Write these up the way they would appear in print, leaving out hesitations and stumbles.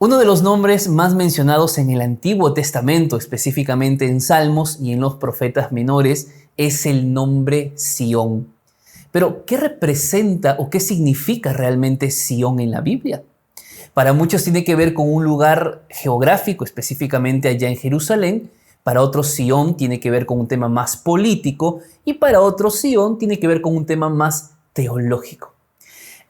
Uno de los nombres más mencionados en el Antiguo Testamento, específicamente en Salmos y en los profetas menores, es el nombre Sión. Pero, ¿qué representa o qué significa realmente Sión en la Biblia? Para muchos tiene que ver con un lugar geográfico, específicamente allá en Jerusalén. Para otros Sión tiene que ver con un tema más político y para otros Sión tiene que ver con un tema más teológico.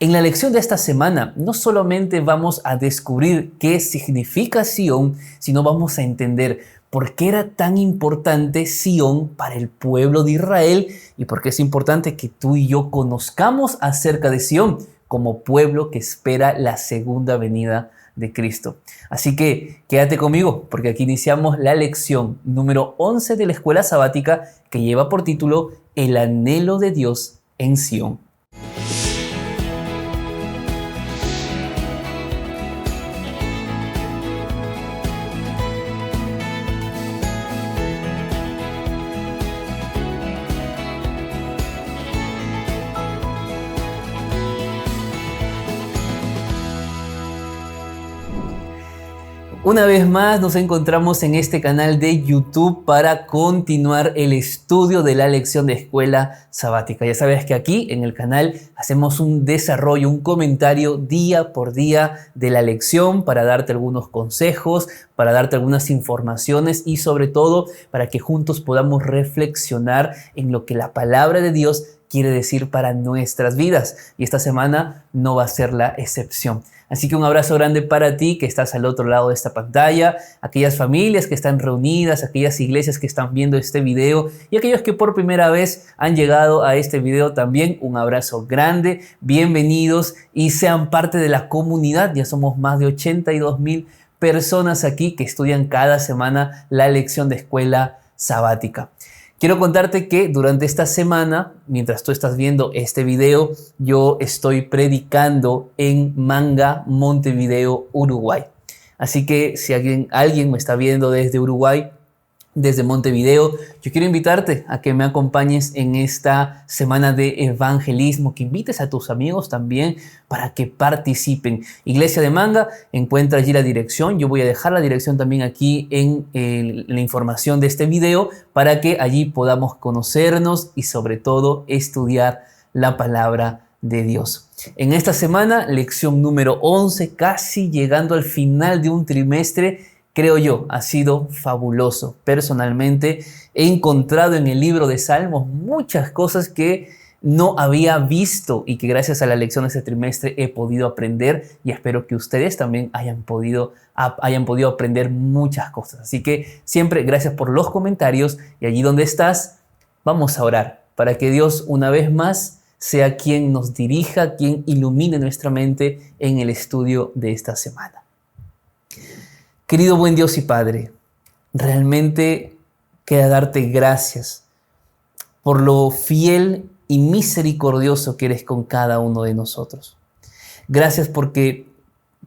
En la lección de esta semana no solamente vamos a descubrir qué significa Sión, sino vamos a entender por qué era tan importante Sión para el pueblo de Israel y por qué es importante que tú y yo conozcamos acerca de Sión como pueblo que espera la segunda venida de Cristo. Así que quédate conmigo porque aquí iniciamos la lección número 11 de la escuela sabática que lleva por título El anhelo de Dios en Sión. Una vez más nos encontramos en este canal de YouTube para continuar el estudio de la lección de escuela sabática. Ya sabes que aquí en el canal hacemos un desarrollo, un comentario día por día de la lección para darte algunos consejos, para darte algunas informaciones y sobre todo para que juntos podamos reflexionar en lo que la palabra de Dios quiere decir para nuestras vidas. Y esta semana no va a ser la excepción. Así que un abrazo grande para ti que estás al otro lado de esta pantalla, aquellas familias que están reunidas, aquellas iglesias que están viendo este video y aquellos que por primera vez han llegado a este video también. Un abrazo grande, bienvenidos y sean parte de la comunidad. Ya somos más de 82,000 personas aquí que estudian cada semana la lección de escuela sabática. Quiero contarte que durante esta semana, mientras tú estás viendo este video, yo estoy predicando en Manga, Montevideo, Uruguay. Así que si alguien me está viendo desde Uruguay, desde Montevideo, yo quiero invitarte a que me acompañes en esta semana de evangelismo, que invites a tus amigos también para que participen. Iglesia de Manga, encuentra allí la dirección. Yo voy a dejar la dirección también aquí en la información de este video para que allí podamos conocernos y sobre todo estudiar la palabra de Dios. En esta semana, lección número 11, casi llegando al final de un trimestre. Creo yo, ha sido fabuloso. Personalmente he encontrado en el libro de Salmos muchas cosas que no había visto y que gracias a la lección de este trimestre he podido aprender y espero que ustedes también hayan podido aprender muchas cosas. Así que siempre gracias por los comentarios y allí donde estás, vamos a orar para que Dios una vez más sea quien nos dirija, quien ilumine nuestra mente en el estudio de esta semana. Querido buen Dios y Padre, realmente queda darte gracias por lo fiel y misericordioso que eres con cada uno de nosotros. Gracias porque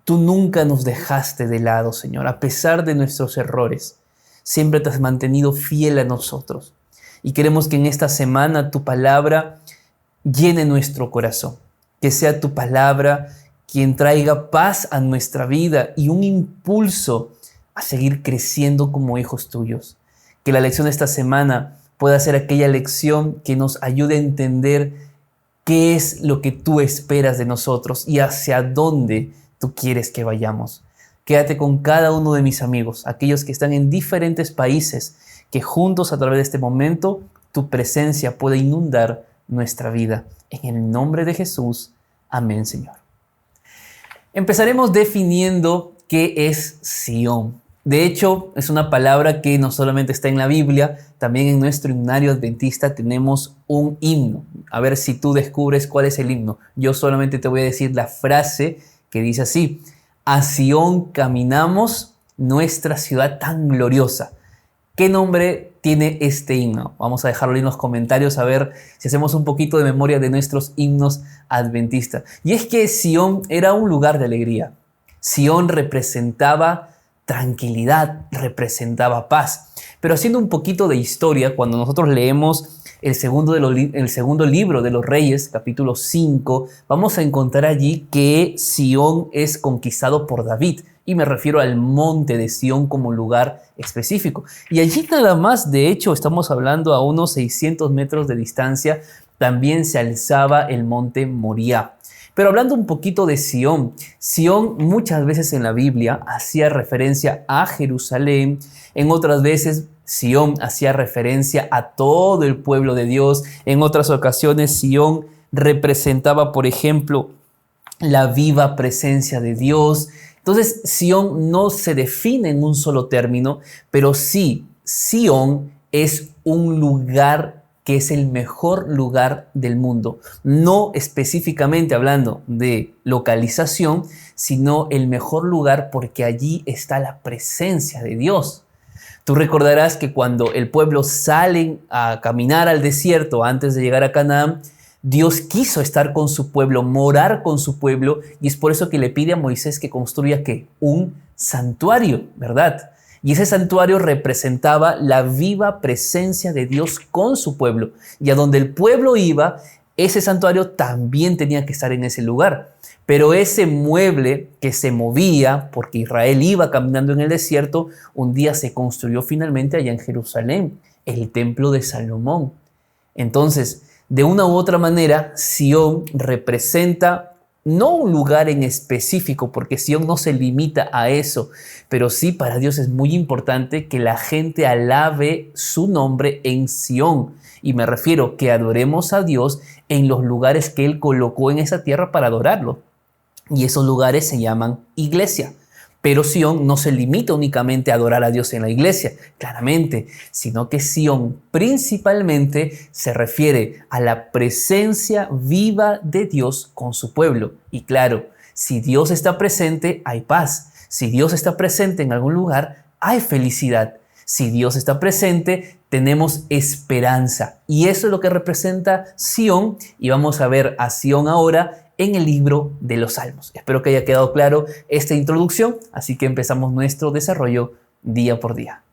tú nunca nos dejaste de lado, Señor, a pesar de nuestros errores. Siempre te has mantenido fiel a nosotros. Y queremos que en esta semana tu palabra llene nuestro corazón, que sea tu palabra quien traiga paz a nuestra vida y un impulso a seguir creciendo como hijos tuyos. Que la lección de esta semana pueda ser aquella lección que nos ayude a entender qué es lo que tú esperas de nosotros y hacia dónde tú quieres que vayamos. Quédate con cada uno de mis amigos, aquellos que están en diferentes países, que juntos a través de este momento tu presencia pueda inundar nuestra vida. En el nombre de Jesús. Amén, Señor. Empezaremos definiendo qué es Sión. De hecho, es una palabra que no solamente está en la Biblia, también en nuestro himnario adventista tenemos un himno. A ver si tú descubres cuál es el himno. Yo solamente te voy a decir la frase que dice así: a Sión caminamos, nuestra ciudad tan gloriosa. ¿Qué nombre tiene este himno? Vamos a dejarlo en los comentarios a ver si hacemos un poquito de memoria de nuestros himnos adventistas. Y es que Sión era un lugar de alegría. Sión representaba tranquilidad, representaba paz. Pero haciendo un poquito de historia, cuando nosotros leemos el segundo libro de los Reyes, capítulo 5, vamos a encontrar allí que Sión es conquistado por David. Y me refiero al monte de Sión como lugar específico. Y allí nada más, de hecho, estamos hablando a unos 600 metros de distancia, también se alzaba el monte Moriah. Pero hablando un poquito de Sión, Sión muchas veces en la Biblia hacía referencia a Jerusalén, en otras veces Sión hacía referencia a todo el pueblo de Dios, en otras ocasiones Sión representaba, por ejemplo, la viva presencia de Dios. Entonces, Sión no se define en un solo término, pero sí, Sión es un lugar que es el mejor lugar del mundo. No específicamente hablando de localización, sino el mejor lugar porque allí está la presencia de Dios. Tú recordarás que cuando el pueblo sale a caminar al desierto antes de llegar a Canaán, Dios quiso estar con su pueblo, morar con su pueblo, y es por eso que le pide a Moisés que construya ¿qué? Un santuario, ¿verdad? Y ese santuario representaba la viva presencia de Dios con su pueblo. Y a donde el pueblo iba, ese santuario también tenía que estar en ese lugar. Pero ese mueble que se movía, porque Israel iba caminando en el desierto, un día se construyó finalmente allá en Jerusalén, el templo de Salomón. Entonces, de una u otra manera, Sión representa no un lugar en específico, porque Sión no se limita a eso, pero sí para Dios es muy importante que la gente alabe su nombre en Sión. Y me refiero que adoremos a Dios en los lugares que Él colocó en esa tierra para adorarlo. Y esos lugares se llaman iglesia. Pero Sión no se limita únicamente a adorar a Dios en la iglesia, claramente, sino que Sión principalmente se refiere a la presencia viva de Dios con su pueblo. Y claro, si Dios está presente, hay paz. Si Dios está presente en algún lugar, hay felicidad. Si Dios está presente, tenemos esperanza. Y eso es lo que representa Sión. Y vamos a ver a Sión ahora en el libro de los Salmos. Espero que haya quedado claro esta introducción, así que empezamos nuestro desarrollo día por día.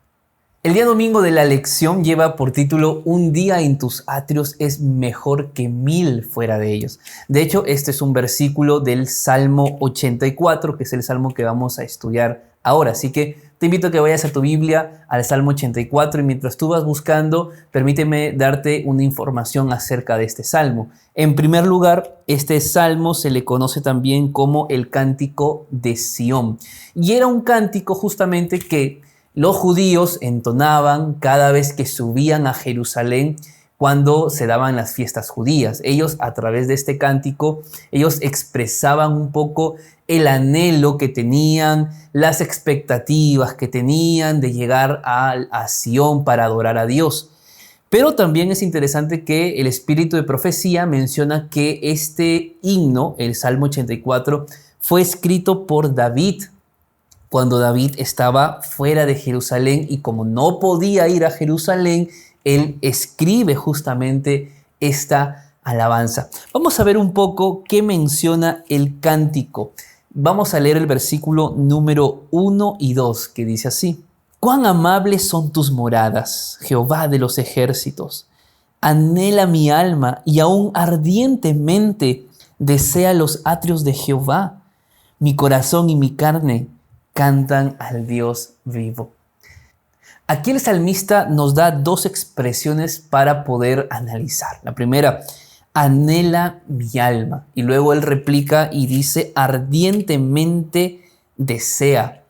El día domingo de la lección lleva por título Un día en tus atrios es mejor que 1000 fuera de ellos. De hecho, este es un versículo del Salmo 84, que es el salmo que vamos a estudiar ahora. Así que te invito a que vayas a tu Biblia, al Salmo 84, y mientras tú vas buscando, permíteme darte una información acerca de este salmo. En primer lugar, este salmo se le conoce también como el Cántico de Sión. Y era un cántico justamente que los judíos entonaban cada vez que subían a Jerusalén cuando se daban las fiestas judías. Ellos, a través de este cántico, ellos expresaban un poco el anhelo que tenían, las expectativas que tenían de llegar a Sión para adorar a Dios. Pero también es interesante que el espíritu de profecía menciona que este himno, el Salmo 84, fue escrito por David cuando David estaba fuera de Jerusalén, y como no podía ir a Jerusalén, él escribe justamente esta alabanza. Vamos a ver un poco qué menciona el cántico. Vamos a leer el versículo número 1 y 2, que dice así: Cuán amables son tus moradas, Jehová de los ejércitos. Anhela mi alma y aún ardientemente desea los atrios de Jehová. Mi corazón y mi carne cantan al Dios vivo. Aquí el salmista nos da dos expresiones para poder analizar. La primera, anhela mi alma. Y luego él replica y dice, ardientemente desea.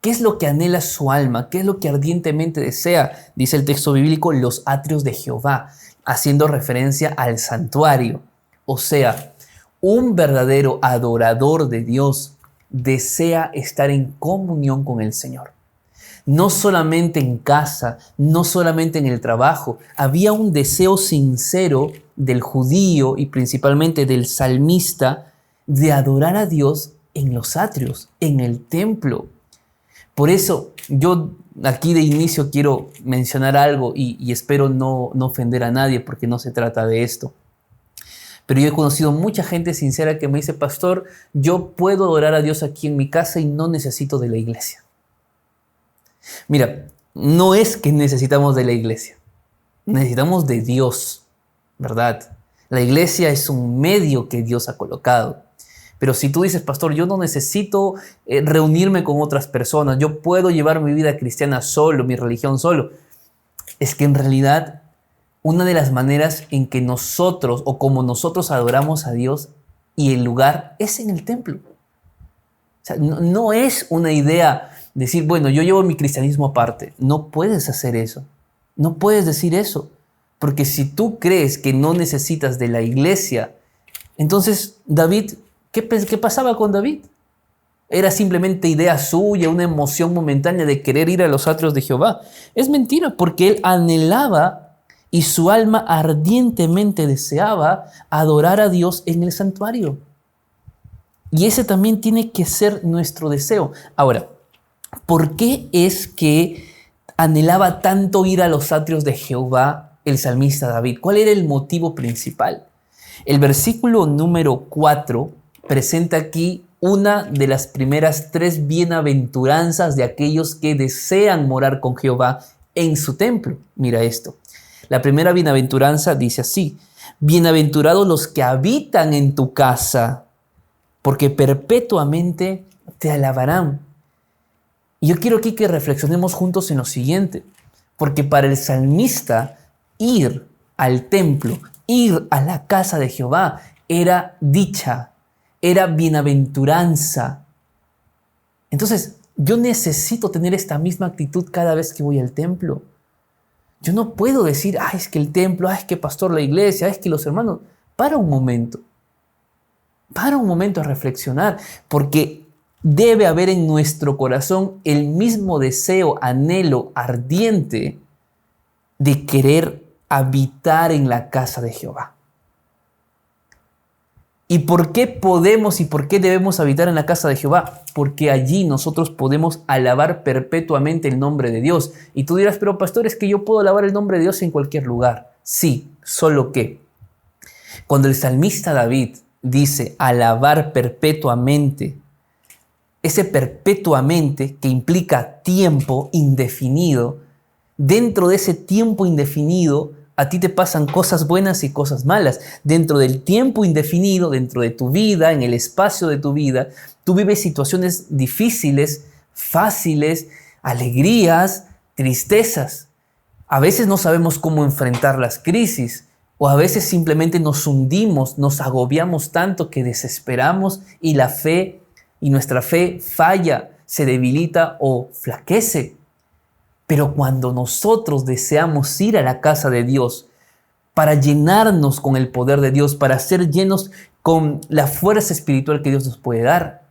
¿Qué es lo que anhela su alma? ¿Qué es lo que ardientemente desea? Dice el texto bíblico, los atrios de Jehová, haciendo referencia al santuario. O sea, un verdadero adorador de Dios desea estar en comunión con el Señor. No solamente en casa, no solamente en el trabajo. Había un deseo sincero del judío y principalmente del salmista de adorar a Dios en los atrios, en el templo. Por eso yo aquí de inicio quiero mencionar algo y espero no ofender a nadie, porque no se trata de esto. Pero yo he conocido mucha gente sincera que me dice, pastor, yo puedo adorar a Dios aquí en mi casa y no necesito de la iglesia. Mira, no es que necesitamos de la iglesia. necesitamos de Dios, ¿verdad? La iglesia es un medio que Dios ha colocado. Pero si tú dices, pastor, yo no necesito reunirme con otras personas, yo puedo llevar mi vida cristiana solo, mi religión solo, es que en realidad una de las maneras en que nosotros o como nosotros adoramos a Dios y el lugar es en el templo. O sea, no es una idea decir, bueno, yo llevo mi cristianismo aparte. No puedes hacer eso. No puedes decir eso. Porque si tú crees que no necesitas de la iglesia, entonces David, ¿qué pasaba con David? Era simplemente idea suya, una emoción momentánea de querer ir a los atrios de Jehová. Es mentira, porque él anhelaba y su alma ardientemente deseaba adorar a Dios en el santuario. Y ese también tiene que ser nuestro deseo. Ahora, ¿por qué es que anhelaba tanto ir a los atrios de Jehová el salmista David? ¿Cuál era el motivo principal? El versículo número 4 presenta aquí una de las primeras 3 bienaventuranzas de aquellos que desean morar con Jehová en su templo. Mira esto. La primera bienaventuranza dice así: bienaventurados los que habitan en tu casa, porque perpetuamente te alabarán. Y yo quiero aquí que reflexionemos juntos en lo siguiente, porque para el salmista ir al templo, ir a la casa de Jehová era dicha, era bienaventuranza. Entonces, yo necesito tener esta misma actitud cada vez que voy al templo. Yo no puedo decir, es que el templo, es que pastor, la iglesia, es que los hermanos. Para un momento a reflexionar, porque debe haber en nuestro corazón el mismo deseo, anhelo ardiente de querer habitar en la casa de Jehová. ¿Y por qué podemos y por qué debemos habitar en la casa de Jehová? Porque allí nosotros podemos alabar perpetuamente el nombre de Dios. Y tú dirás, pero pastor, es que yo puedo alabar el nombre de Dios en cualquier lugar. Sí, solo que cuando el salmista David dice alabar perpetuamente, ese perpetuamente que implica tiempo indefinido, dentro de ese tiempo indefinido a ti te pasan cosas buenas y cosas malas. Dentro del tiempo indefinido, dentro de tu vida, en el espacio de tu vida, tú vives situaciones difíciles, fáciles, alegrías, tristezas. A veces no sabemos cómo enfrentar las crisis, o a veces simplemente nos hundimos, nos agobiamos tanto que desesperamos y nuestra fe falla, se debilita o flaquece. Pero cuando nosotros deseamos ir a la casa de Dios para llenarnos con el poder de Dios, para ser llenos con la fuerza espiritual que Dios nos puede dar,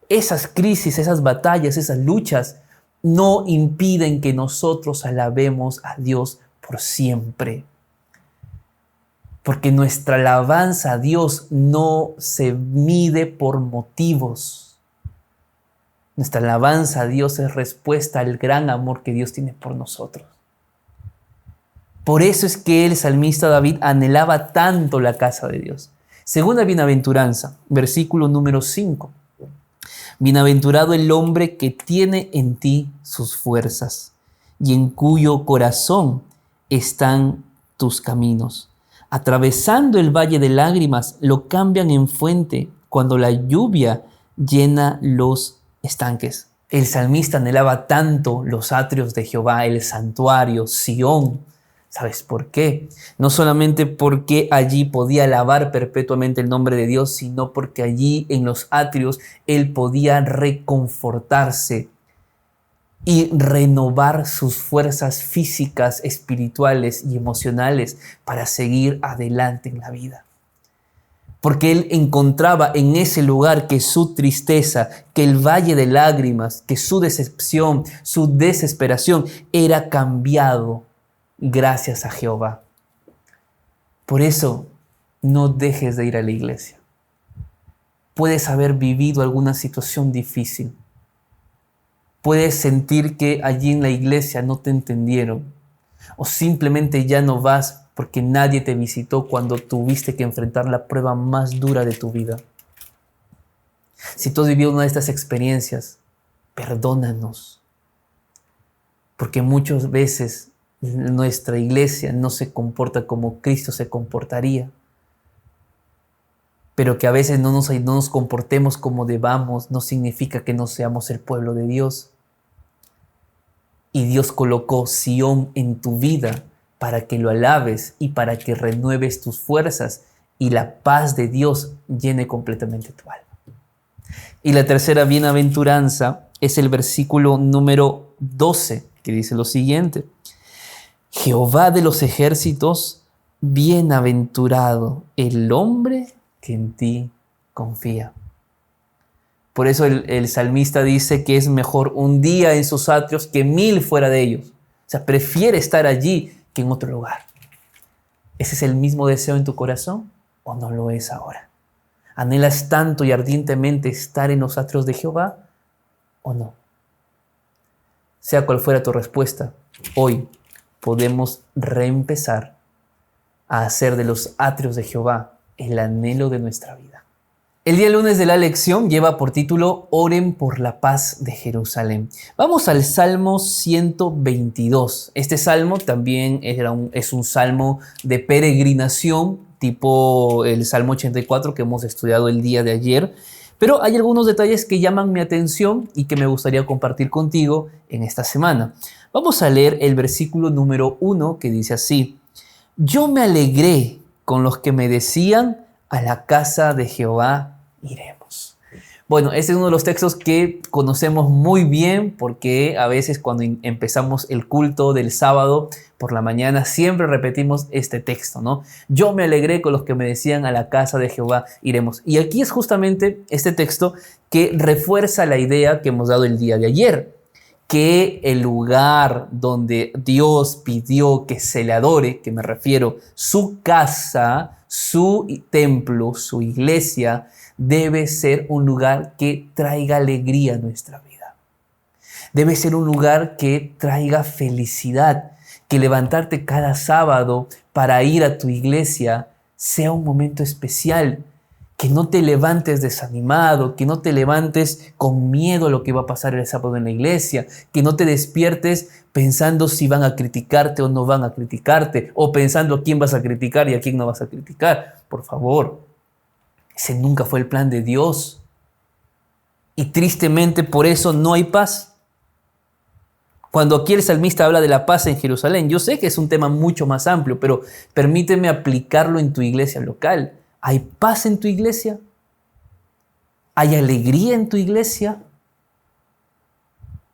esas crisis, esas batallas, esas luchas no impiden que nosotros alabemos a Dios por siempre. Porque nuestra alabanza a Dios no se mide por motivos. Nuestra alabanza a Dios es respuesta al gran amor que Dios tiene por nosotros. Por eso es que el salmista David anhelaba tanto la casa de Dios. Segunda bienaventuranza, versículo número 5. Bienaventurado el hombre que tiene en ti sus fuerzas y en cuyo corazón están tus caminos. Atravesando el valle de lágrimas, lo cambian en fuente cuando la lluvia llena los estanques. El salmista anhelaba tanto los atrios de Jehová, el santuario, Sión. ¿Sabes por qué? No solamente porque allí podía alabar perpetuamente el nombre de Dios, sino porque allí en los atrios él podía reconfortarse y renovar sus fuerzas físicas, espirituales y emocionales para seguir adelante en la vida. Porque él encontraba en ese lugar que su tristeza, que el valle de lágrimas, que su decepción, su desesperación era cambiado gracias a Jehová. Por eso, no dejes de ir a la iglesia. Puedes haber vivido alguna situación difícil. Puedes sentir que allí en la iglesia no te entendieron. O simplemente ya no vas porque nadie te visitó cuando tuviste que enfrentar la prueba más dura de tu vida. Si tú has vivido una de estas experiencias, perdónanos. Porque muchas veces nuestra iglesia no se comporta como Cristo se comportaría, pero que a veces no nos comportemos como debamos, no significa que no seamos el pueblo de Dios. Y Dios colocó Sión en tu vida para que lo alabes y para que renueves tus fuerzas y la paz de Dios llene completamente tu alma. Y la tercera bienaventuranza es el versículo número 12, que dice lo siguiente: Jehová de los ejércitos, bienaventurado el hombre que en ti confía. Por eso el salmista dice que es mejor un día en sus atrios que 1000 fuera de ellos. O sea, prefiere estar allí que en otro lugar. ¿Ese es el mismo deseo en tu corazón o no lo es ahora? ¿Anhelas tanto y ardientemente estar en los atrios de Jehová o no? Sea cual fuera tu respuesta, hoy podemos reempezar a hacer de los atrios de Jehová el anhelo de nuestra vida. El día lunes de la lección lleva por título Oren por la paz de Jerusalén. Vamos al Salmo 122. Este salmo también es un salmo de peregrinación, tipo el Salmo 84 que hemos estudiado el día de ayer. Pero hay algunos detalles que llaman mi atención y que me gustaría compartir contigo en esta semana. Vamos a leer el versículo número 1 que dice así: Yo me alegré con los que me decían, a la casa de Jehová iremos. Bueno, este es uno de los textos que conocemos muy bien porque a veces cuando empezamos el culto del sábado por la mañana siempre repetimos este texto, ¿no? Yo me alegré con los que me decían, a la casa de Jehová iremos. Y aquí es justamente este texto que refuerza la idea que hemos dado el día de ayer, que el lugar donde Dios pidió que se le adore, que me refiero su casa, su templo, su iglesia, debe ser un lugar que traiga alegría a nuestra vida. Debe ser un lugar que traiga felicidad, que levantarte cada sábado para ir a tu iglesia sea un momento especial, que no te levantes desanimado, que no te levantes con miedo a lo que va a pasar el sábado en la iglesia, que no te despiertes pensando si van a criticarte o no van a criticarte, o pensando a quién vas a criticar y a quién no vas a criticar. Por favor, ese nunca fue el plan de Dios. Y tristemente por eso no hay paz. Cuando aquí el salmista habla de la paz en Jerusalén, yo sé que es un tema mucho más amplio, pero permíteme aplicarlo en tu iglesia local. ¿Hay paz en tu iglesia? ¿Hay alegría en tu iglesia?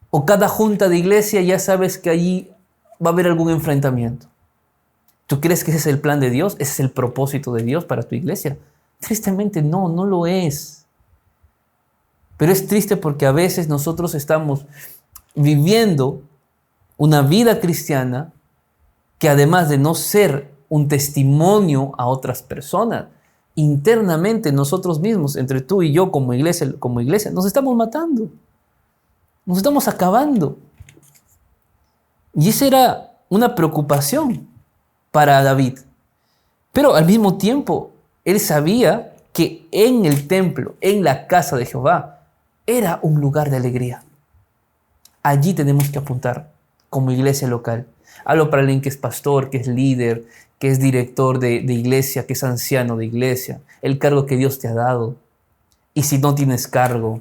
¿O cada junta de iglesia ya sabes que allí va a haber algún enfrentamiento? ¿Tú crees que ese es el plan de Dios? ¿Ese es el propósito de Dios para tu iglesia? Tristemente no lo es. Pero es triste porque a veces nosotros estamos viviendo una vida cristiana que además de no ser un testimonio a otras personas, internamente nosotros mismos, entre tú y yo como iglesia, nos estamos matando. Nos estamos acabando. Y esa era una preocupación para David. Pero al mismo tiempo, él sabía que en el templo, en la casa de Jehová, era un lugar de alegría. Allí tenemos que apuntar como iglesia local. Hablo para alguien que es pastor, que es líder, que es director de iglesia, que es anciano de iglesia. El cargo que Dios te ha dado. Y si no tienes cargo,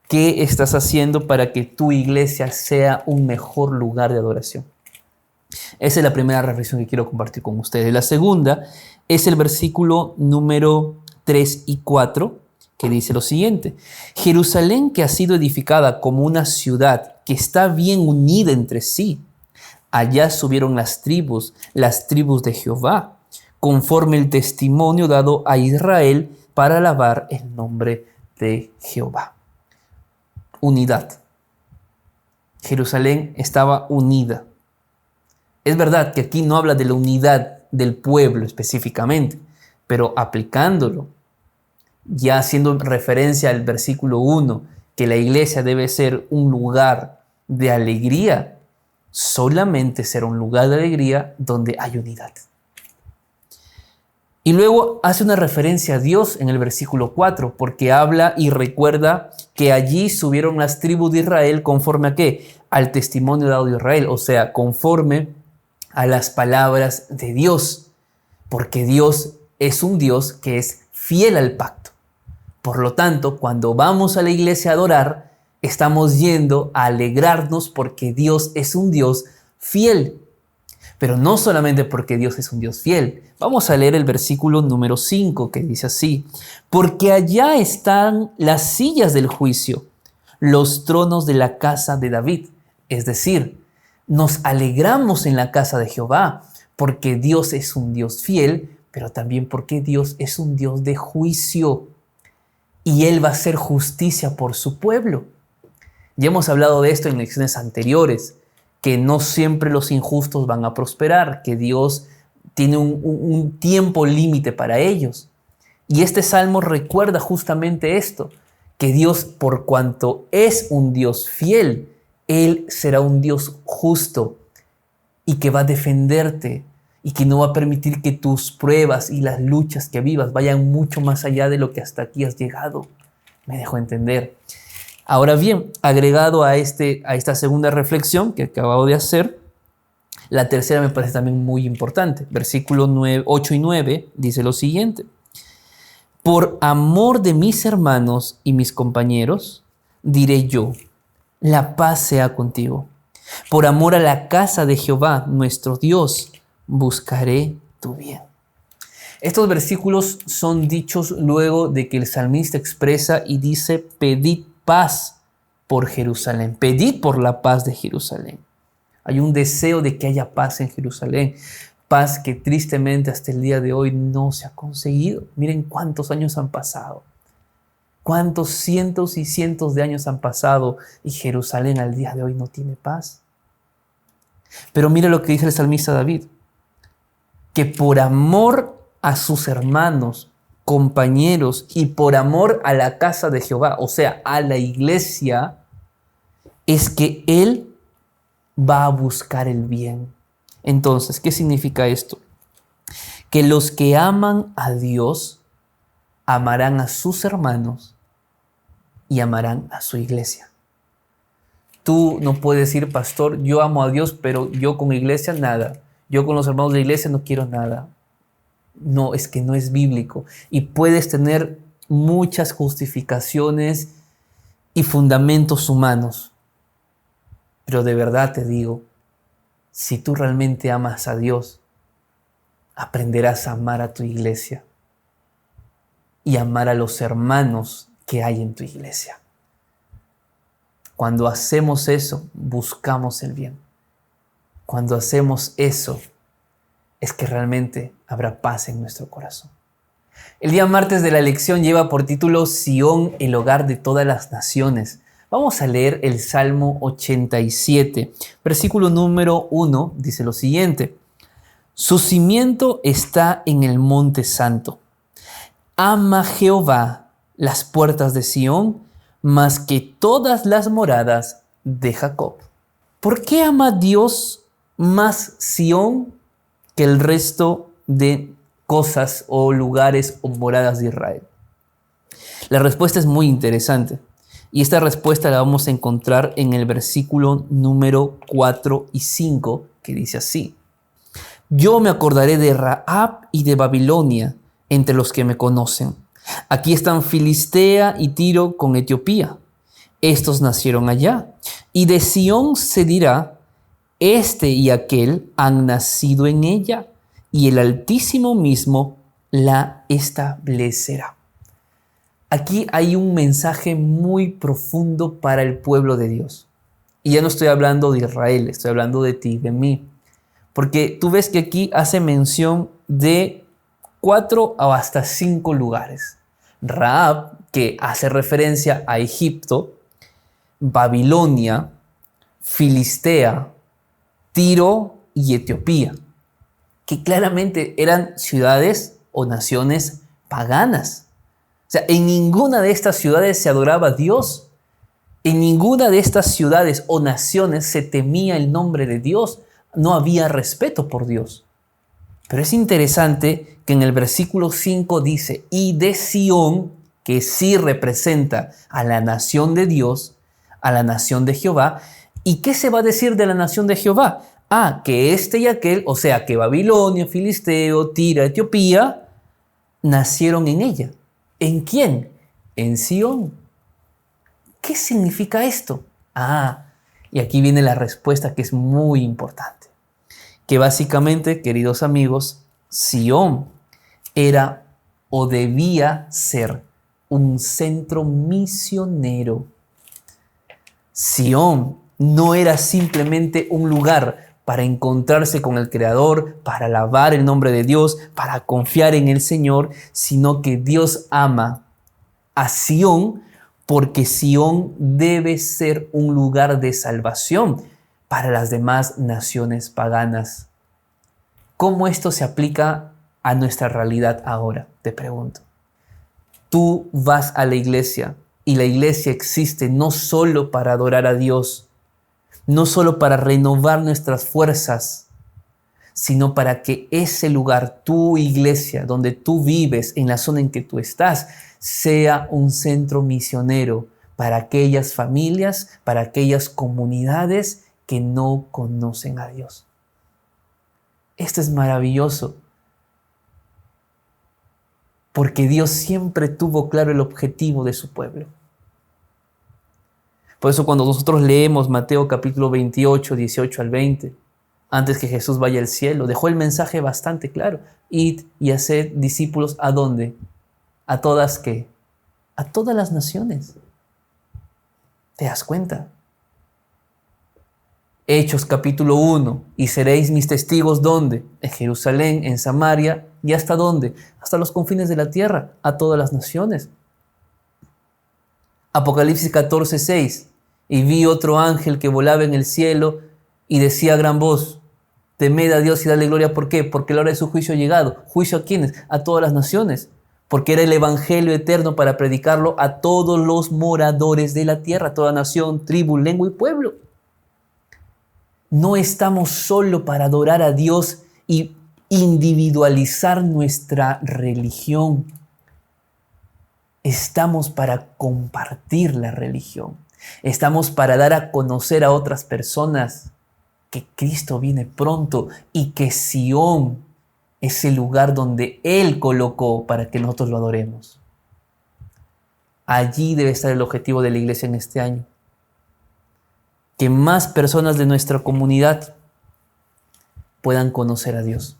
¿qué estás haciendo para que tu iglesia sea un mejor lugar de adoración? Esa es la primera reflexión que quiero compartir con ustedes. La segunda es el versículo número 3 y 4, que dice lo siguiente: Jerusalén, que ha sido edificada como una ciudad que está bien unida entre sí, allá subieron las tribus de Jehová, conforme el testimonio dado a Israel para alabar el nombre de Jehová. Unidad. Jerusalén estaba unida. Es verdad que aquí no habla de la unidad del pueblo específicamente, pero aplicándolo, ya haciendo referencia al versículo 1, que la iglesia debe ser un lugar de alegría, solamente será un lugar de alegría donde hay unidad. Y luego hace una referencia a Dios en el versículo 4, porque habla y recuerda que allí subieron las tribus de Israel conforme a ¿qué? Al testimonio dado de Israel, o sea, conforme a las palabras de Dios, porque Dios es un Dios que es fiel al pacto. Por lo tanto, cuando vamos a la iglesia a adorar, estamos yendo a alegrarnos porque Dios es un Dios fiel. Pero no solamente porque Dios es un Dios fiel. Vamos a leer el versículo número 5 que dice así: porque allá están las sillas del juicio, los tronos de la casa de David. Es decir, nos alegramos en la casa de Jehová porque Dios es un Dios fiel, pero también porque Dios es un Dios de juicio y Él va a hacer justicia por su pueblo. Ya hemos hablado de esto en lecciones anteriores, que no siempre los injustos van a prosperar, que Dios tiene un tiempo límite para ellos. Y este salmo recuerda justamente esto, que Dios, por cuanto es un Dios fiel, Él será un Dios justo y que va a defenderte y que no va a permitir que tus pruebas y las luchas que vivas vayan mucho más allá de lo que hasta aquí has llegado. Me dejo entender. Ahora bien, agregado a esta segunda reflexión que acabo de hacer, la tercera me parece también muy importante. Versículos 8 y 9 dice lo siguiente: por amor de mis hermanos y mis compañeros, diré yo, la paz sea contigo. Por amor a la casa de Jehová, nuestro Dios, buscaré tu bien. Estos versículos son dichos luego de que el salmista expresa y dice: pedid paz por Jerusalén, pedid por la paz de Jerusalén. Hay un deseo de que haya paz en Jerusalén, paz que tristemente hasta el día de hoy no se ha conseguido. Miren cuántos años han pasado, cuántos cientos y cientos de años han pasado y Jerusalén al día de hoy no tiene paz. Pero mira lo que dice el salmista David, que por amor a sus hermanos, compañeros y por amor a la casa de Jehová, o sea, a la iglesia, es que él va a buscar el bien. Entonces, ¿qué significa esto? Que los que aman a Dios amarán a sus hermanos y amarán a su iglesia. Tú no puedes decir: pastor, yo amo a Dios, pero yo con iglesia nada. Yo con los hermanos de la iglesia no quiero nada. No, es que no es bíblico. Y puedes tener muchas justificaciones y fundamentos humanos. Pero de verdad te digo, si tú realmente amas a Dios, aprenderás a amar a tu iglesia y amar a los hermanos que hay en tu iglesia. Cuando hacemos eso, buscamos el bien. Cuando hacemos eso, es que realmente habrá paz en nuestro corazón. El día martes de la lección lleva por título Sión, el hogar de todas las naciones. Vamos a leer el Salmo 87, versículo número 1, dice lo siguiente: su cimiento está en el monte santo. Ama Jehová las puertas de Sión, más que todas las moradas de Jacob. ¿Por qué ama Dios más Sión que el resto de cosas o lugares o moradas de Israel? La respuesta es muy interesante y esta respuesta la vamos a encontrar en el versículo número 4 y 5, que dice así: yo me acordaré de Rahab y de Babilonia entre los que me conocen. Aquí están Filistea y Tiro con Etiopía. Estos nacieron allá. Y de Sión se dirá: este y aquel han nacido en ella, y el Altísimo mismo la establecerá. Aquí hay un mensaje muy profundo para el pueblo de Dios. Y ya no estoy hablando de Israel, estoy hablando de ti, de mí. Porque tú ves que aquí hace mención de 4 o hasta 5 lugares. Rahab, que hace referencia a Egipto, Babilonia, Filistea, Tiro y Etiopía, que claramente eran ciudades o naciones paganas. O sea, en ninguna de estas ciudades se adoraba a Dios. En ninguna de estas ciudades o naciones se temía el nombre de Dios. No había respeto por Dios. Pero es interesante que en el versículo 5 dice: y de Sión, que sí representa a la nación de Dios, a la nación de Jehová. ¿Y qué se va a decir de la nación de Jehová? Que este y aquel, o sea, que Babilonia, Filisteo, Tira, Etiopía, nacieron en ella. ¿En quién? En Sión. ¿Qué significa esto? Y aquí viene la respuesta que es muy importante. Que básicamente, queridos amigos, Sión era o debía ser un centro misionero. Sión no era simplemente un lugar para encontrarse con el Creador, para alabar el nombre de Dios, para confiar en el Señor, sino que Dios ama a Sión porque Sión debe ser un lugar de salvación para las demás naciones paganas. ¿Cómo esto se aplica a nuestra realidad ahora? Te pregunto. Tú vas a la iglesia y la iglesia existe no solo para adorar a Dios, no solo para renovar nuestras fuerzas, sino para que ese lugar, tu iglesia, donde tú vives, en la zona en que tú estás, sea un centro misionero para aquellas familias, para aquellas comunidades que no conocen a Dios. Esto es maravilloso, porque Dios siempre tuvo claro el objetivo de su pueblo. Por eso cuando nosotros leemos Mateo capítulo 28, 18 al 20, antes que Jesús vaya al cielo, dejó el mensaje bastante claro. Id y haced discípulos, ¿a dónde? ¿A todas qué? A todas las naciones. ¿Te das cuenta? Hechos capítulo 1, y seréis mis testigos, ¿dónde? En Jerusalén, en Samaria, ¿y hasta dónde? Hasta los confines de la tierra, a todas las naciones. Apocalipsis 14, 6, y vi otro ángel que volaba en el cielo y decía a gran voz, temed a Dios y dale gloria. ¿Por qué? Porque la hora de su juicio ha llegado. ¿Juicio a quiénes? A todas las naciones. Porque era el evangelio eterno para predicarlo a todos los moradores de la tierra, toda nación, tribu, lengua y pueblo. No estamos solo para adorar a Dios y individualizar nuestra religión. Estamos para compartir la religión. Estamos para dar a conocer a otras personas que Cristo viene pronto y que Sión es el lugar donde Él colocó para que nosotros lo adoremos. Allí debe estar el objetivo de la iglesia en este año. Que más personas de nuestra comunidad puedan conocer a Dios.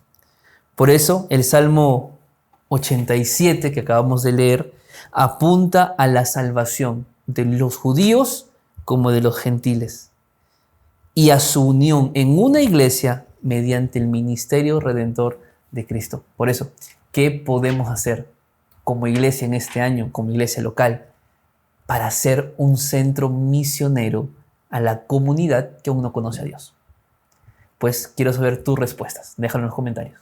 Por eso el Salmo 87 que acabamos de leer apunta a la salvación de los judíos como de los gentiles y a su unión en una iglesia mediante el ministerio redentor de Cristo. Por eso, ¿qué podemos hacer como iglesia en este año, como iglesia local, para ser un centro misionero a la comunidad que aún no conoce a Dios? Pues quiero saber tus respuestas. Déjalo en los comentarios.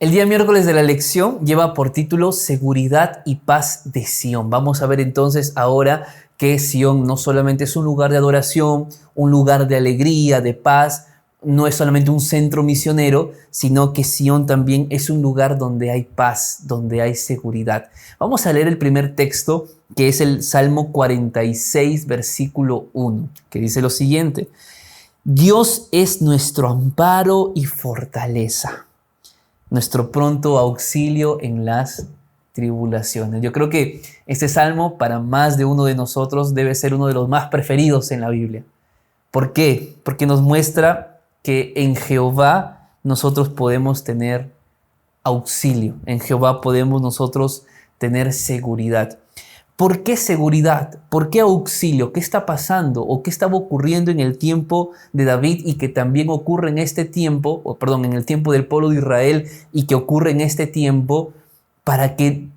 El día miércoles de la lección lleva por título Seguridad y Paz de Sión. Vamos a ver entonces ahora que Sión no solamente es un lugar de adoración, un lugar de alegría, de paz, no es solamente un centro misionero, sino que Sión también es un lugar donde hay paz, donde hay seguridad. Vamos a leer el primer texto, que es el Salmo 46, versículo 1, que dice lo siguiente: Dios es nuestro amparo y fortaleza, nuestro pronto auxilio en las tribulaciones. Yo creo que este salmo para más de uno de nosotros debe ser uno de los más preferidos en la Biblia. ¿Por qué? Porque nos muestra que en Jehová nosotros podemos tener auxilio, en Jehová podemos nosotros tener seguridad. ¿Por qué seguridad? ¿Por qué auxilio? ¿Qué está pasando o qué estaba ocurriendo en el tiempo de David y que también ocurre en este tiempo, en el tiempo del pueblo de Israel y que ocurre en este tiempo para que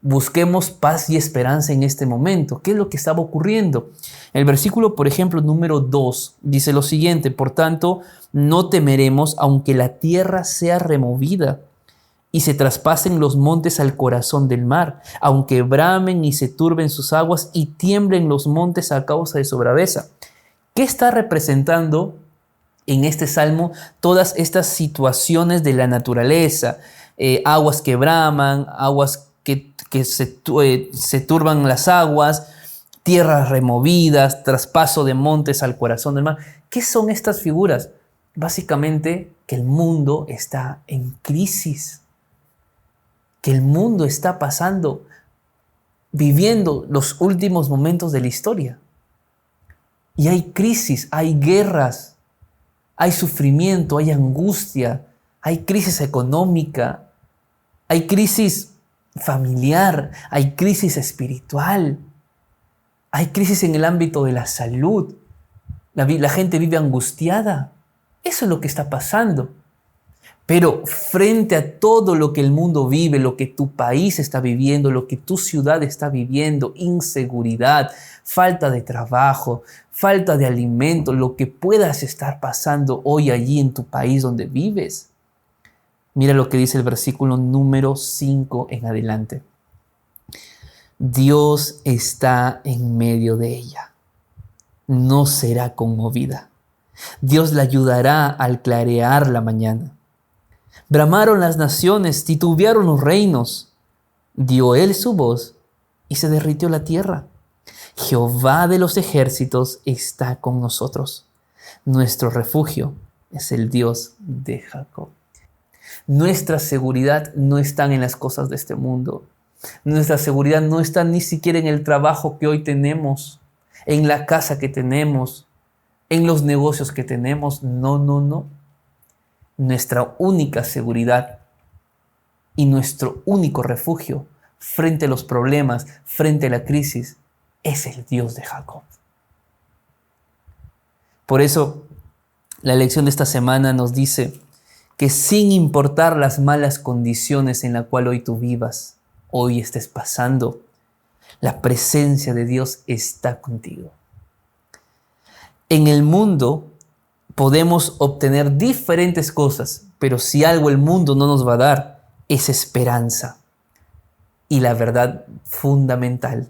busquemos paz y esperanza en este momento? ¿Qué es lo que estaba ocurriendo? El versículo, por ejemplo, número 2 dice lo siguiente: por tanto, no temeremos aunque la tierra sea removida y se traspasen los montes al corazón del mar, aunque bramen y se turben sus aguas y tiemblen los montes a causa de su braveza. ¿Qué está representando en este salmo todas estas situaciones de la naturaleza? Aguas que braman, aguas que se turban las aguas. tierras removidas, traspaso de montes al corazón del mar. ¿Qué son estas figuras? Básicamente que el mundo está en crisis, que el mundo está pasando, viviendo los últimos momentos de la historia. Y hay crisis, hay guerras, hay sufrimiento, hay angustia, hay crisis económica, hay crisis familiar, hay crisis espiritual, hay crisis en el ámbito de la salud. La gente vive angustiada. Eso es lo que está pasando. Pero frente a todo lo que el mundo vive, lo que tu país está viviendo, lo que tu ciudad está viviendo, inseguridad, falta de trabajo, falta de alimento, lo que puedas estar pasando hoy allí en tu país donde vives. Mira lo que dice el versículo número 5 en adelante. Dios está en medio de ella. No será conmovida. Dios la ayudará al clarear la mañana. Bramaron las naciones, titubearon los reinos. Dio él su voz y se derritió la tierra. Jehová de los ejércitos está con nosotros. Nuestro refugio es el Dios de Jacob. Nuestra seguridad no está en las cosas de este mundo. Nuestra seguridad no está ni siquiera en el trabajo que hoy tenemos, en la casa que tenemos, en los negocios que tenemos. No. Nuestra única seguridad y nuestro único refugio frente a los problemas, frente a la crisis, es el Dios de Jacob. Por eso, la lección de esta semana nos dice que sin importar las malas condiciones en las cuales hoy tú vivas, hoy estés pasando, la presencia de Dios está contigo. En el mundo podemos obtener diferentes cosas, pero si algo el mundo no nos va a dar, es esperanza. Y la verdad fundamental,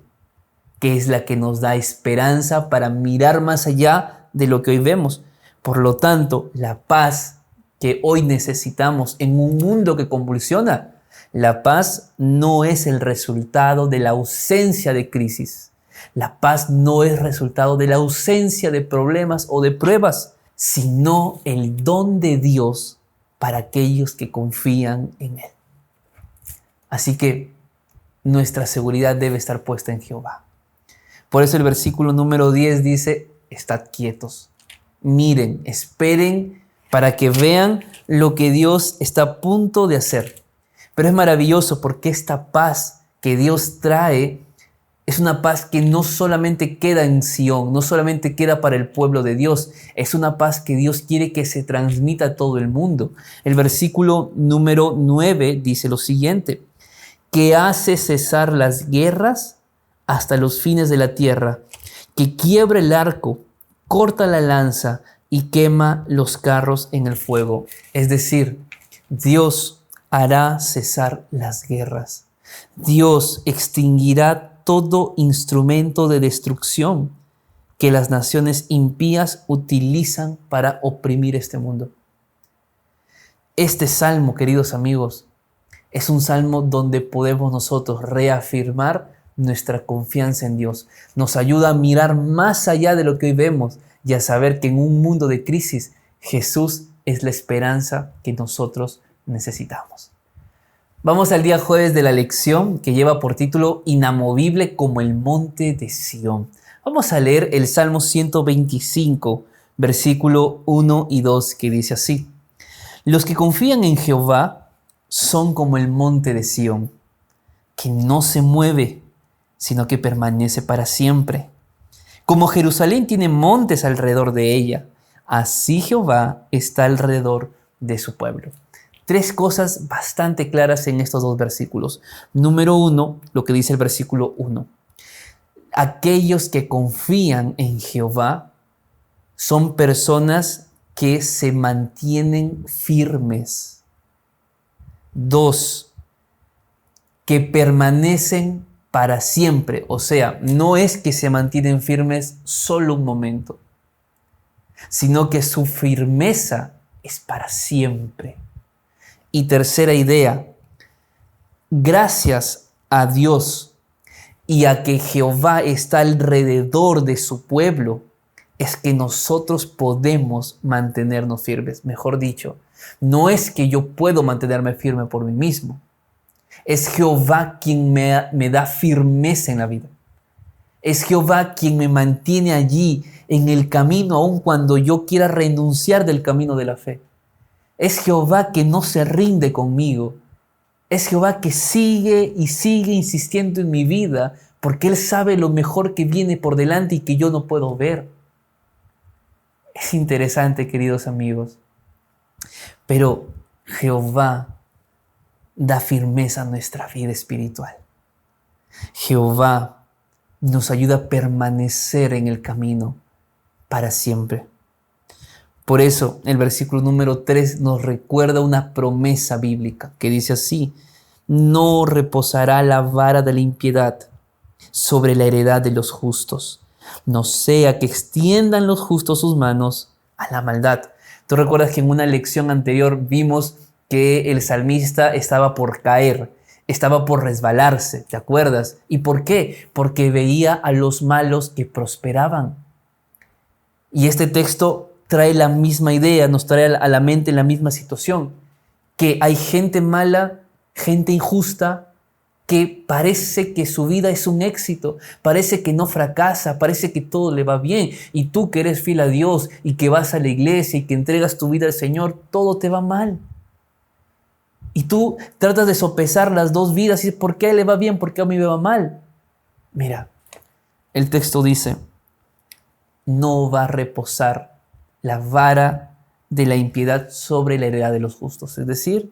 que es la que nos da esperanza para mirar más allá de lo que hoy vemos. Por lo tanto, la paz que hoy necesitamos en un mundo que convulsiona, la paz no es el resultado de la ausencia de crisis. La paz no es resultado de la ausencia de problemas o de pruebas, sino el don de Dios para aquellos que confían en Él. Así que nuestra seguridad debe estar puesta en Jehová. Por eso el versículo número 10 dice, estad quietos, miren, esperen para que vean lo que Dios está a punto de hacer. Pero es maravilloso porque esta paz que Dios trae es una paz que no solamente queda en Sión, no solamente queda para el pueblo de Dios, es una paz que Dios quiere que se transmita a todo el mundo. El versículo número 9 dice lo siguiente, que hace cesar las guerras hasta los fines de la tierra, que quiebra el arco, corta la lanza y quema los carros en el fuego. Es decir, Dios hará cesar las guerras. Dios extinguirá todo instrumento de destrucción que las naciones impías utilizan para oprimir este mundo. Este salmo, queridos amigos, es un salmo donde podemos nosotros reafirmar nuestra confianza en Dios. Nos ayuda a mirar más allá de lo que hoy vemos y a saber que en un mundo de crisis, Jesús es la esperanza que nosotros necesitamos. Vamos al día jueves de la lección que lleva por título Inamovible como el monte de Sión. Vamos a leer el Salmo 125, versículo 1 y 2, que dice así. Los que confían en Jehová son como el monte de Sión, que no se mueve, sino que permanece para siempre. Como Jerusalén tiene montes alrededor de ella, así Jehová está alrededor de su pueblo. Tres cosas bastante claras en estos dos versículos. Número 1, lo que dice el versículo 1. Aquellos que confían en Jehová son personas que se mantienen firmes. 2, que permanecen para siempre. O sea, no es que se mantienen firmes solo un momento, sino que su firmeza es para siempre. Y tercera idea, gracias a Dios, y a que Jehová está alrededor de su pueblo, es que nosotros podemos mantenernos firmes. Mejor dicho, no es que yo puedo mantenerme firme por mí mismo. Es Jehová quien me da firmeza en la vida. Es Jehová quien me mantiene allí en el camino, aun cuando yo quiera renunciar del camino de la fe. Es Jehová que no se rinde conmigo. Es Jehová que sigue y sigue insistiendo en mi vida, porque Él sabe lo mejor que viene por delante y que yo no puedo ver. Es interesante, queridos amigos. Pero Jehová da firmeza a nuestra vida espiritual. Jehová nos ayuda a permanecer en el camino para siempre. Por eso el versículo número 3 nos recuerda una promesa bíblica que dice así: no reposará la vara de la impiedad sobre la heredad de los justos, no sea que extiendan los justos sus manos a la maldad. Tú recuerdas que en una lección anterior vimos que el salmista estaba por caer, estaba por resbalarse, ¿te acuerdas? ¿Y por qué? Porque veía a los malos que prosperaban. Y este texto trae la misma idea, nos trae a la mente la misma situación, que hay gente mala, gente injusta, que parece que su vida es un éxito, parece que no fracasa, parece que todo le va bien, y tú que eres fiel a Dios y que vas a la iglesia y que entregas tu vida al Señor, todo te va mal. Y tú tratas de sopesar las dos vidas y dices, ¿por qué a él le va bien? ¿Por qué a mí me va mal? Mira, el texto dice, no va a reposar la vara de la impiedad sobre la heredad de los justos. Es decir,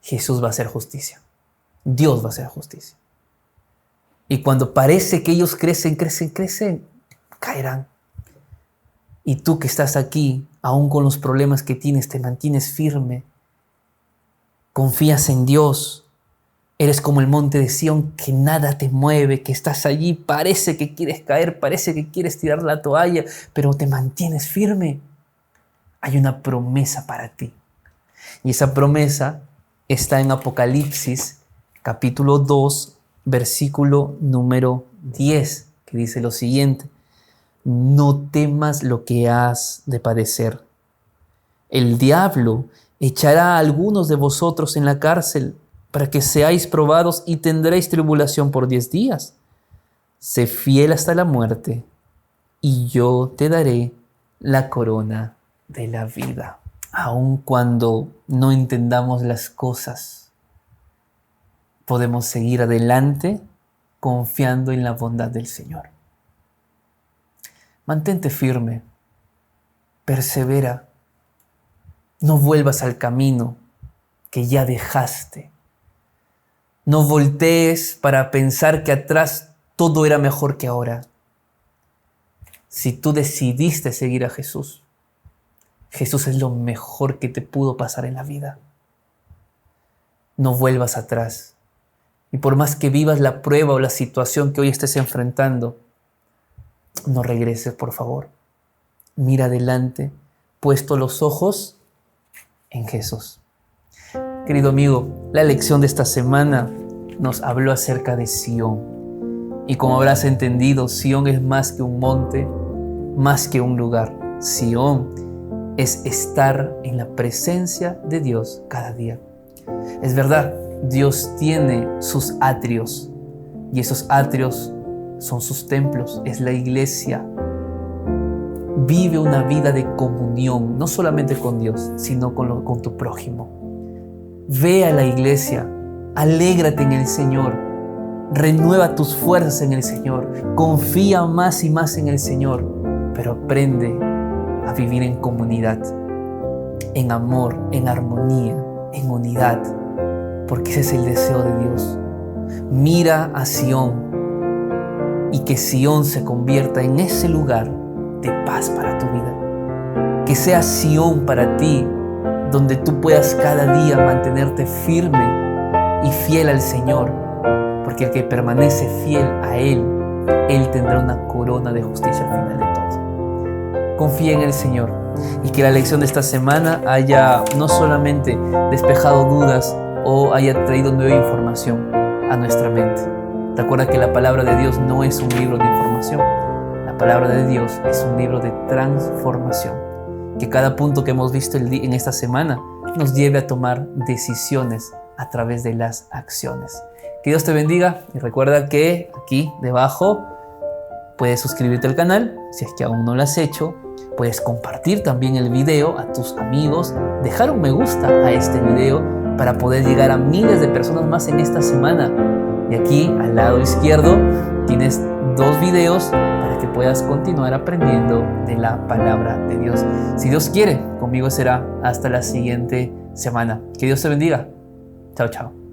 Jesús va a hacer justicia. Dios va a hacer justicia. Y cuando parece que ellos crecen, caerán. Y tú que estás aquí, aún con los problemas que tienes, te mantienes firme. Confías en Dios. Eres como el monte de Sión, que nada te mueve, que estás allí, parece que quieres caer, parece que quieres tirar la toalla, pero te mantienes firme. Hay una promesa para ti. Y esa promesa está en Apocalipsis, capítulo 2, versículo número 10, que dice lo siguiente: no temas lo que has de padecer. El diablo echará a algunos de vosotros en la cárcel para que seáis probados y tendréis tribulación por 10 días. Sé fiel hasta la muerte y yo te daré la corona de la vida. Aun cuando no entendamos las cosas, podemos seguir adelante confiando en la bondad del Señor. Mantente firme, persevera, no vuelvas al camino que ya dejaste. No voltees para pensar que atrás todo era mejor que ahora. Si tú decidiste seguir a Jesús, Jesús es lo mejor que te pudo pasar en la vida. No vuelvas atrás. Y por más que vivas la prueba o la situación que hoy estés enfrentando, no regreses, por favor. Mira adelante, puesto los ojos en Jesús. Querido amigo, la lección de esta semana nos habló acerca de Sión. Y como habrás entendido, Sión es más que un monte, más que un lugar. Sión es estar en la presencia de Dios cada día. Es verdad, Dios tiene sus atrios y esos atrios son sus templos, es la iglesia. Vive una vida de comunión, no solamente con Dios, sino con tu prójimo. Ve a la iglesia, alégrate en el Señor, renueva tus fuerzas en el Señor, confía más y más en el Señor, pero aprende a vivir en comunidad, en amor, en armonía, en unidad, porque ese es el deseo de Dios. Mira a Sión y que Sión se convierta en ese lugar de paz para tu vida. Que sea Sión para ti, donde tú puedas cada día mantenerte firme y fiel al Señor, porque el que permanece fiel a Él, Él tendrá una corona de justicia al final de todo. Confía en el Señor y que la lección de esta semana haya no solamente despejado dudas o haya traído nueva información a nuestra mente. Recuerda que la palabra de Dios no es un libro de información. La palabra de Dios es un libro de transformación. Que cada punto que hemos visto en esta semana nos lleve a tomar decisiones a través de las acciones. Que Dios te bendiga y recuerda que aquí debajo puedes suscribirte al canal si es que aún no lo has hecho. Puedes compartir también el video a tus amigos, dejar un me gusta a este video para poder llegar a miles de personas más en esta semana. Y aquí al lado izquierdo tienes 2 videos para que puedas continuar aprendiendo de la palabra de Dios. Si Dios quiere, conmigo será hasta la siguiente semana. Que Dios te bendiga. Chao, chao.